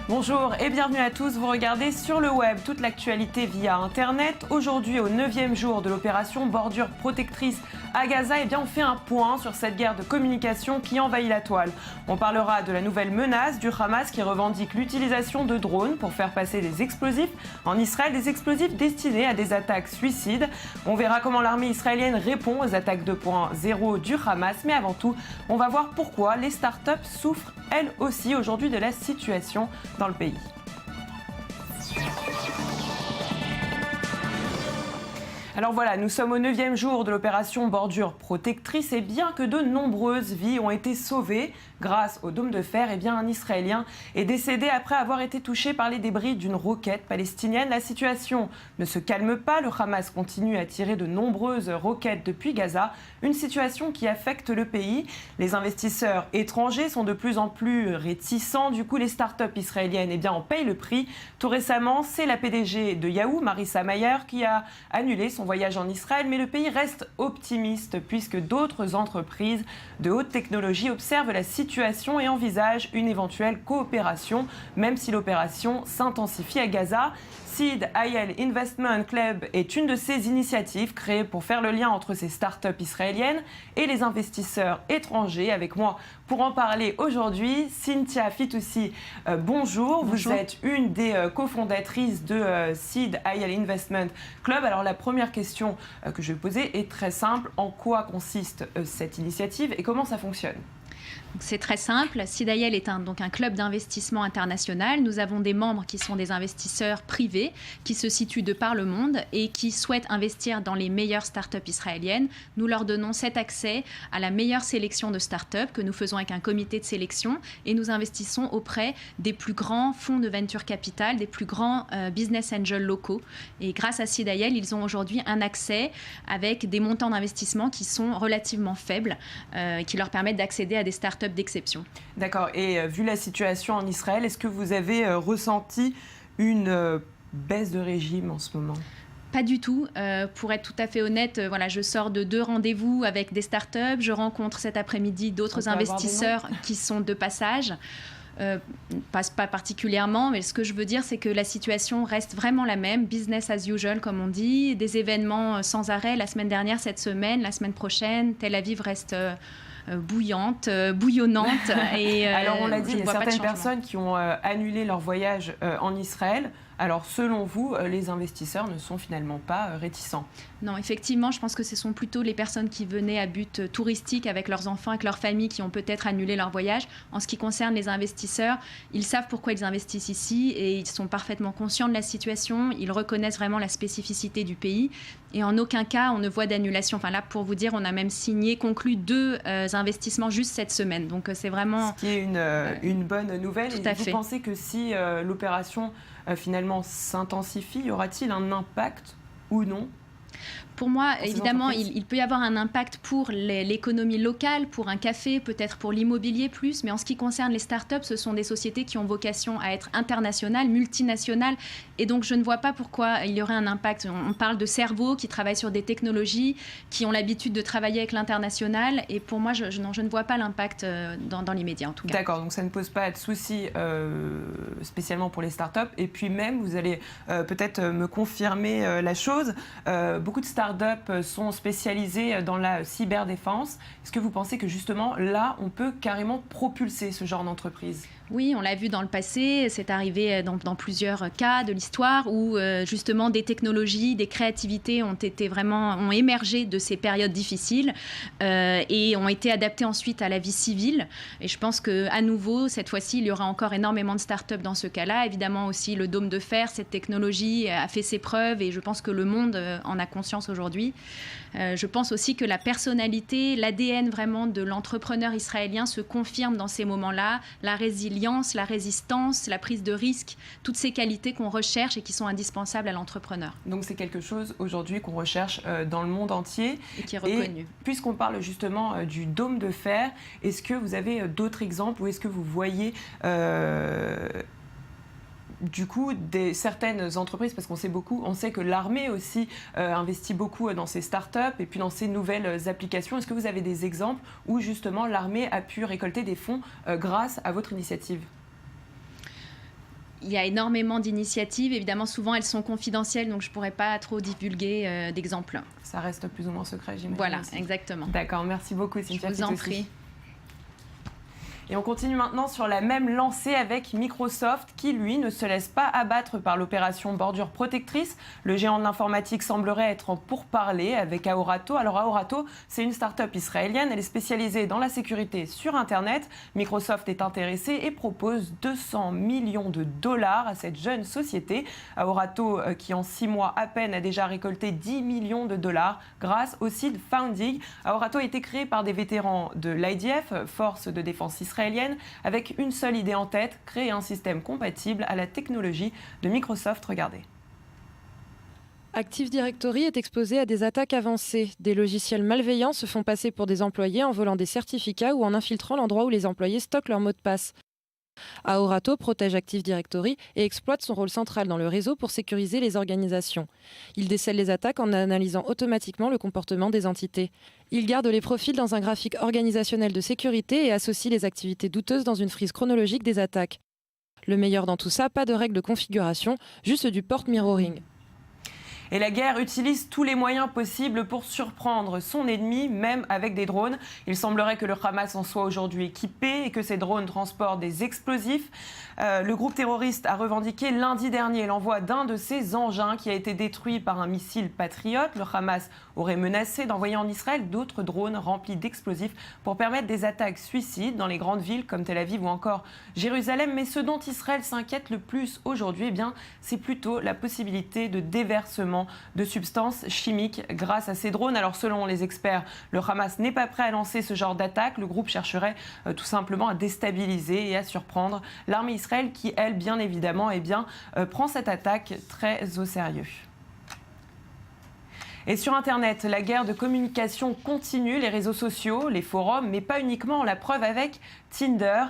Bonjour et bienvenue à tous, vous regardez Sur le Web toute l'actualité via Internet. Aujourd'hui, au 9e jour de l'opération Bordure Protectrice à Gaza, on fait un point sur cette guerre de communication qui envahit la toile. On parlera de la nouvelle menace du Hamas qui revendique l'utilisation de drones pour faire passer des explosifs en Israël, des explosifs destinés à des attaques suicides. On verra comment l'armée israélienne répond aux attaques 2.0 du Hamas. Mais avant tout, on va voir pourquoi les startups souffrent elles aussi aujourd'hui de la situation dans le pays. Alors voilà, nous sommes au 9e jour de l'opération Bordure Protectrice et bien que de nombreuses vies ont été sauvées grâce au dôme de fer, un Israélien est décédé après avoir été touché par les débris d'une roquette palestinienne. La situation ne se calme pas, le Hamas continue à tirer de nombreuses roquettes depuis Gaza, une situation qui affecte le pays. Les investisseurs étrangers sont de plus en plus réticents, du coup les startups israéliennes en payent le prix. Tout récemment, c'est la PDG de Yahoo, Marissa Mayer, qui a annulé son voyage en Israël, mais le pays reste optimiste puisque d'autres entreprises de haute technologie observent la situation et envisagent une éventuelle coopération, même si l'opération s'intensifie à Gaza. Seed IL Investment Club est une de ces initiatives créées pour faire le lien entre ces startups israéliennes et les investisseurs étrangers. Avec moi pour en parler aujourd'hui, Cynthia Fitoussi, bonjour. Vous êtes une des cofondatrices de Seed IL Investment Club. Alors la première question que je vais poser est très simple. En quoi consiste cette initiative et comment ça fonctionne ? C'est très simple. Seed IL est un club d'investissement international. Nous avons des membres qui sont des investisseurs privés qui se situent de par le monde et qui souhaitent investir dans les meilleures startups israéliennes. Nous leur donnons cet accès à la meilleure sélection de startups que nous faisons avec un comité de sélection et nous investissons auprès des plus grands fonds de venture capital, des plus grands business angels locaux. Et grâce à Seed IL, ils ont aujourd'hui un accès avec des montants d'investissement qui sont relativement faibles, qui leur permettent d'accéder à des startups d'exception. D'accord. Et vu la situation en Israël, est-ce que vous avez ressenti une baisse de régime en ce moment ? Pas du tout. Pour être tout à fait honnête, je sors de 2 rendez-vous avec des startups. Je rencontre cet après-midi d'autres investisseurs qui sont de passage. Pas particulièrement, mais ce que je veux dire, c'est que la situation reste vraiment la même, business as usual, comme on dit, des événements sans arrêt, la semaine dernière, cette semaine, la semaine prochaine, Tel Aviv reste bouillante, bouillonnante. Et, alors on l'a dit, il y a certaines personnes qui ont annulé leur voyage en Israël. Alors, selon vous, les investisseurs ne sont finalement pas réticents? Non, effectivement, je pense que ce sont plutôt les personnes qui venaient à but touristique avec leurs enfants, avec leurs familles, qui ont peut-être annulé leur voyage. En ce qui concerne les investisseurs, ils savent pourquoi ils investissent ici et ils sont parfaitement conscients de la situation. Ils reconnaissent vraiment la spécificité du pays. Et en aucun cas, on ne voit d'annulation. Enfin là, pour vous dire, on a même conclu 2 investissements juste cette semaine. Donc c'est vraiment... Ce qui est une bonne nouvelle. Tout à fait. Vous pensez que si l'opération finalement s'intensifie, y aura-t-il un impact ou non ? Pour moi, évidemment, il peut y avoir un impact pour l'économie locale, pour un café, peut-être pour l'immobilier plus. Mais en ce qui concerne les startups, ce sont des sociétés qui ont vocation à être internationales, multinationales. Et donc, je ne vois pas pourquoi il y aurait un impact. On parle de cerveaux qui travaillent sur des technologies, qui ont l'habitude de travailler avec l'international. Et pour moi, je ne vois pas l'impact dans l'immédiat, en tout cas. D'accord, donc ça ne pose pas de souci spécialement pour les startups. Et puis même, vous allez peut-être me confirmer la chose. Beaucoup de startups sont spécialisées dans la cyberdéfense. Est-ce que vous pensez que justement, là, on peut carrément propulser ce genre d'entreprise ? Oui, on l'a vu dans le passé, c'est arrivé dans plusieurs cas de l'histoire où justement des technologies, des créativités ont émergé de ces périodes difficiles et ont été adaptées ensuite à la vie civile. Et je pense qu'à nouveau, cette fois-ci, il y aura encore énormément de startups dans ce cas-là. Évidemment aussi, le dôme de fer, cette technologie a fait ses preuves et je pense que le monde en a conscience aujourd'hui. Je pense aussi que la personnalité, l'ADN vraiment de l'entrepreneur israélien se confirme dans ces moments-là, la résilience, la résistance, la prise de risque, toutes ces qualités qu'on recherche et qui sont indispensables à l'entrepreneur. Donc c'est quelque chose aujourd'hui qu'on recherche dans le monde entier. Et qui est reconnu. Et puisqu'on parle justement du dôme de fer, est-ce que vous avez d'autres exemples ou est-ce que vous voyez du coup, certaines entreprises, parce qu'on sait que l'armée aussi investit beaucoup dans ces startups et puis dans ces nouvelles applications. Est-ce que vous avez des exemples où justement l'armée a pu récolter des fonds grâce à votre initiative ? Il y a énormément d'initiatives. Évidemment, souvent, elles sont confidentielles, donc je ne pourrais pas trop divulguer d'exemples. Ça reste plus ou moins secret, j'imagine. Voilà, aussi. Exactement. D'accord, merci beaucoup, Cynthia. Je vous en prie. Et on continue maintenant sur la même lancée avec Microsoft qui, lui, ne se laisse pas abattre par l'opération Bordure Protectrice. Le géant de l'informatique semblerait être en pourparlers avec Aorato. Alors Aorato, c'est une start-up israélienne. Elle est spécialisée dans la sécurité sur Internet. Microsoft est intéressé et propose 200 millions de dollars à cette jeune société. Aorato, qui en 6 mois à peine a déjà récolté 10 millions de dollars grâce au seed funding. Aorato a été créé par des vétérans de l'IDF, Force de défense israélienne, avec une seule idée en tête, créer un système compatible à la technologie de Microsoft. Regardez. Active Directory est exposé à des attaques avancées. Des logiciels malveillants se font passer pour des employés en volant des certificats ou en infiltrant l'endroit où les employés stockent leurs mots de passe. Aorato protège Active Directory et exploite son rôle central dans le réseau pour sécuriser les organisations. Il décèle les attaques en analysant automatiquement le comportement des entités. Il garde les profils dans un graphique organisationnel de sécurité et associe les activités douteuses dans une frise chronologique des attaques. Le meilleur dans tout ça, pas de règles de configuration, juste du port mirroring. Et la guerre utilise tous les moyens possibles pour surprendre son ennemi, même avec des drones. Il semblerait que le Hamas en soit aujourd'hui équipé et que ces drones transportent des explosifs. Le groupe terroriste a revendiqué lundi dernier l'envoi d'un de ses engins qui a été détruit par un missile Patriot. Le Hamas aurait menacé d'envoyer en Israël d'autres drones remplis d'explosifs pour permettre des attaques suicides dans les grandes villes comme Tel Aviv ou encore Jérusalem. Mais ce dont Israël s'inquiète le plus aujourd'hui, c'est plutôt la possibilité de déversement de substances chimiques grâce à ces drones. Alors selon les experts, le Hamas n'est pas prêt à lancer ce genre d'attaque. Le groupe chercherait tout simplement à déstabiliser et à surprendre l'armée israélienne qui, elle, bien évidemment, prend cette attaque très au sérieux. Et sur Internet, la guerre de communication continue, les réseaux sociaux, les forums, mais pas uniquement, la preuve avec Tinder.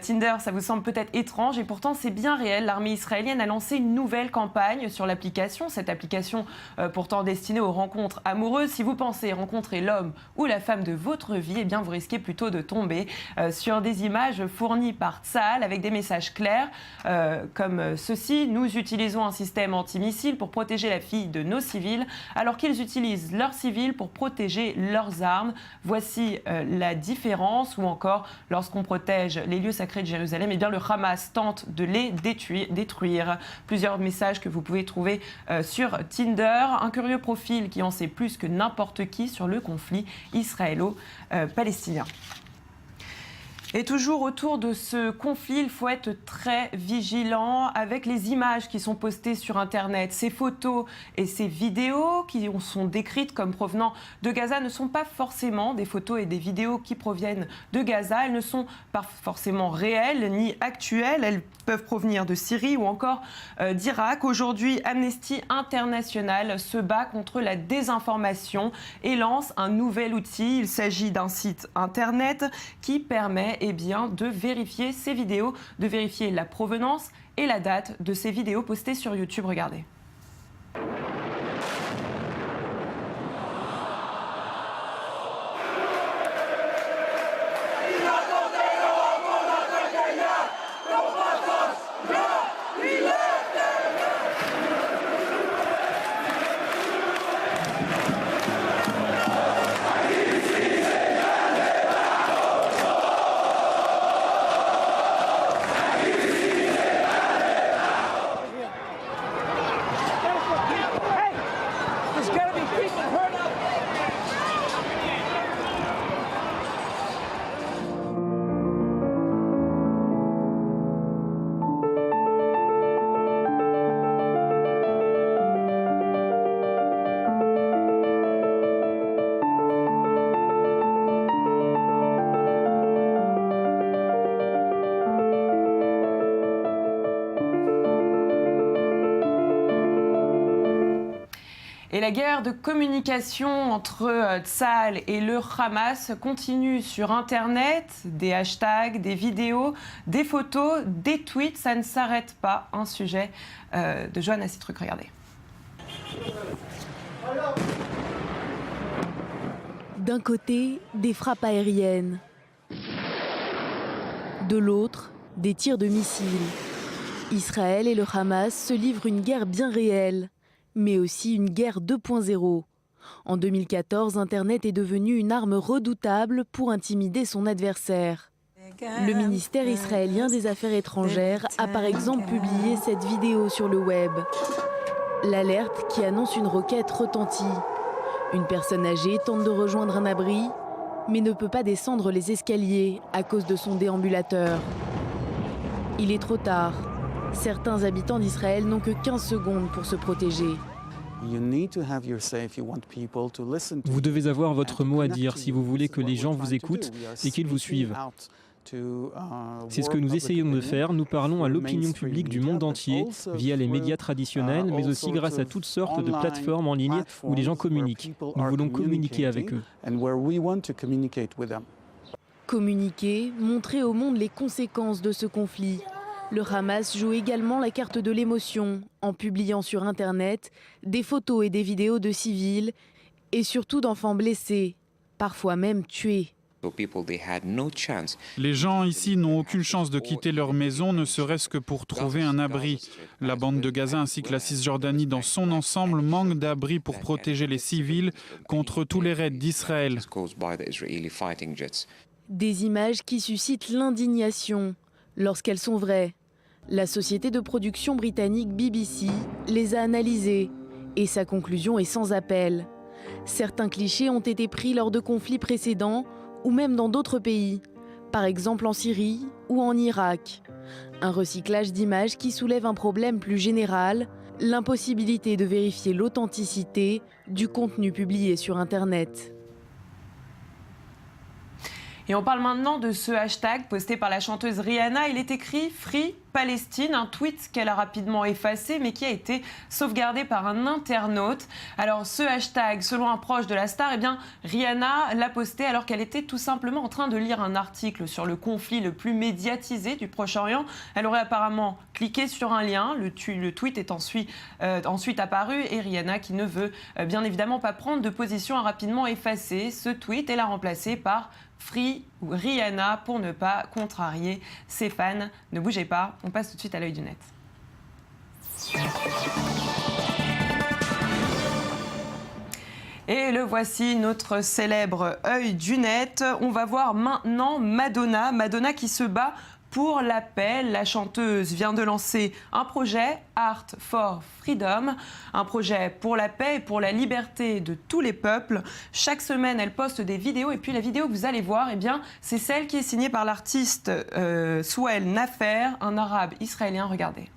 Tinder, ça vous semble peut-être étrange et pourtant c'est bien réel. L'armée israélienne a lancé une nouvelle campagne sur l'application. Cette application pourtant destinée aux rencontres amoureuses. Si vous pensez rencontrer l'homme ou la femme de votre vie, vous risquez plutôt de tomber sur des images fournies par Tsahal avec des messages clairs comme ceci. Nous utilisons un système antimissile pour protéger la fille de nos civils alors qu'ils utilisent leurs civils pour protéger leurs armes. Voici la différence. Ou encore, lorsqu'on protège les lieux sacrés de Jérusalem, le Hamas tente de les détruire. Plusieurs messages que vous pouvez trouver sur Tinder. Un curieux profil qui en sait plus que n'importe qui sur le conflit israélo-palestinien. Et toujours autour de ce conflit, il faut être très vigilant avec les images qui sont postées sur Internet. Ces photos et ces vidéos qui sont décrites comme provenant de Gaza ne sont pas forcément des photos et des vidéos qui proviennent de Gaza. Elles ne sont pas forcément réelles ni actuelles. Elles peuvent provenir de Syrie ou encore d'Irak. Aujourd'hui, Amnesty International se bat contre la désinformation et lance un nouvel outil. Il s'agit d'un site Internet qui permet de vérifier ces vidéos, de vérifier la provenance et la date de ces vidéos postées sur YouTube. Regardez. Et la guerre de communication entre Tsahal et le Hamas continue sur Internet. Des hashtags, des vidéos, des photos, des tweets, ça ne s'arrête pas. Un sujet de Johanna Citruc, regardez. D'un côté, des frappes aériennes. De l'autre, des tirs de missiles. Israël et le Hamas se livrent une guerre bien réelle, mais aussi une guerre 2.0. En 2014, Internet est devenu une arme redoutable pour intimider son adversaire. Le ministère israélien des Affaires étrangères a par exemple publié cette vidéo sur le web. L'alerte qui annonce une roquette retentit. Une personne âgée tente de rejoindre un abri, mais ne peut pas descendre les escaliers à cause de son déambulateur. Il est trop tard. Certains habitants d'Israël n'ont que 15 secondes pour se protéger. Vous devez avoir votre mot à dire si vous voulez que les gens vous écoutent et qu'ils vous suivent. C'est ce que nous essayons de faire. Nous parlons à l'opinion publique du monde entier via les médias traditionnels, mais aussi grâce à toutes sortes de plateformes en ligne où les gens communiquent. Nous voulons communiquer avec eux. Communiquer, montrer au monde les conséquences de ce conflit. Le Hamas joue également la carte de l'émotion en publiant sur Internet des photos et des vidéos de civils et surtout d'enfants blessés, parfois même tués. Les gens ici n'ont aucune chance de quitter leur maison, ne serait-ce que pour trouver un abri. La bande de Gaza ainsi que la Cisjordanie dans son ensemble manquent d'abris pour protéger les civils contre tous les raids d'Israël. Des images qui suscitent l'indignation lorsqu'elles sont vraies. La société de production britannique BBC les a analysées et sa conclusion est sans appel. Certains clichés ont été pris lors de conflits précédents ou même dans d'autres pays, par exemple en Syrie ou en Irak. Un recyclage d'images qui soulève un problème plus général, l'impossibilité de vérifier l'authenticité du contenu publié sur Internet. Et on parle maintenant de ce hashtag posté par la chanteuse Rihanna. Il est écrit Free Palestine, un tweet qu'elle a rapidement effacé mais qui a été sauvegardé par un internaute. Alors ce hashtag, selon un proche de la star, eh bien, Rihanna l'a posté alors qu'elle était tout simplement en train de lire un article sur le conflit le plus médiatisé du Proche-Orient. Elle aurait apparemment cliqué sur un lien, le tweet est ensuite apparu et Rihanna, qui ne veut bien évidemment pas prendre de position, a rapidement effacé ce tweet et l'a remplacé par Free ou Rihanna pour ne pas contrarier ses fans. Ne bougez pas, on passe tout de suite à l'œil du net. Et le voici, notre célèbre œil du net. On va voir maintenant Madonna qui se bat pour la paix. La chanteuse vient de lancer un projet, Art for Freedom, un projet pour la paix et pour la liberté de tous les peuples. Chaque semaine, elle poste des vidéos et puis la vidéo que vous allez voir, eh bien, c'est celle qui est signée par l'artiste Souheil Nafer, un arabe israélien. Regardez.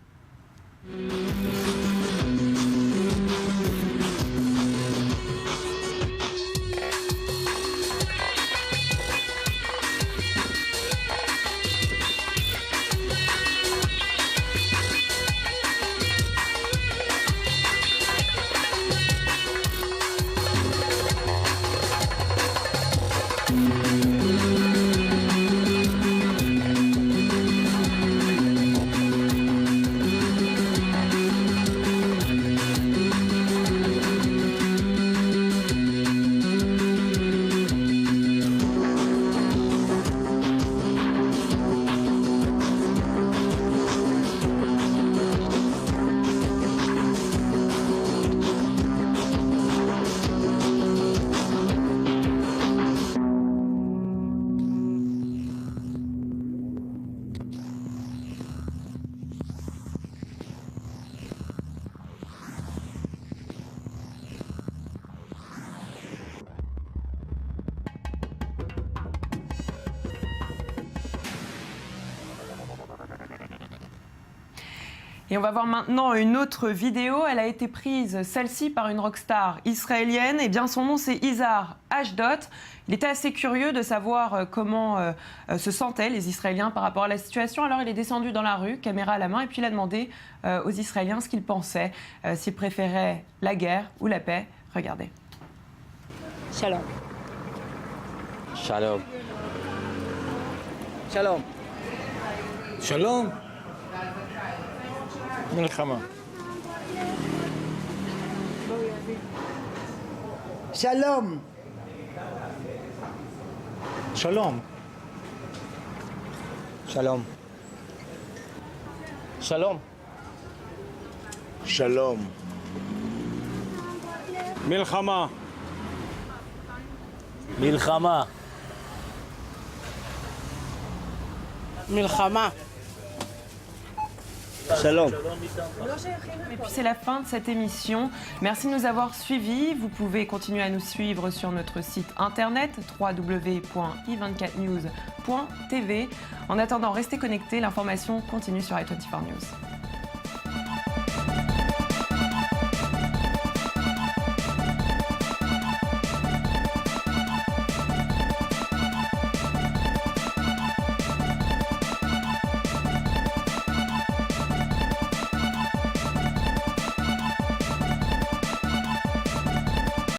Et on va voir maintenant une autre vidéo. Elle a été prise, celle-ci, par une rockstar israélienne. Eh bien, son nom, c'est Yizhar Ashdod. Il était assez curieux de savoir comment se sentaient les Israéliens par rapport à la situation. Alors, il est descendu dans la rue, caméra à la main, et puis il a demandé aux Israéliens ce qu'ils pensaient, s'ils préféraient la guerre ou la paix. Regardez. Shalom. Shalom. Shalom. Shalom. Milchama. Shalom. Shalom. Shalom. Shalom. Shalom. Milchama. Milchama. Milchama. Shalom. Et puis c'est la fin de cette émission. Merci de nous avoir suivis. Vous pouvez continuer à nous suivre sur notre site internet www.i24news.tv. En attendant, restez connectés. L'information continue sur i24 News.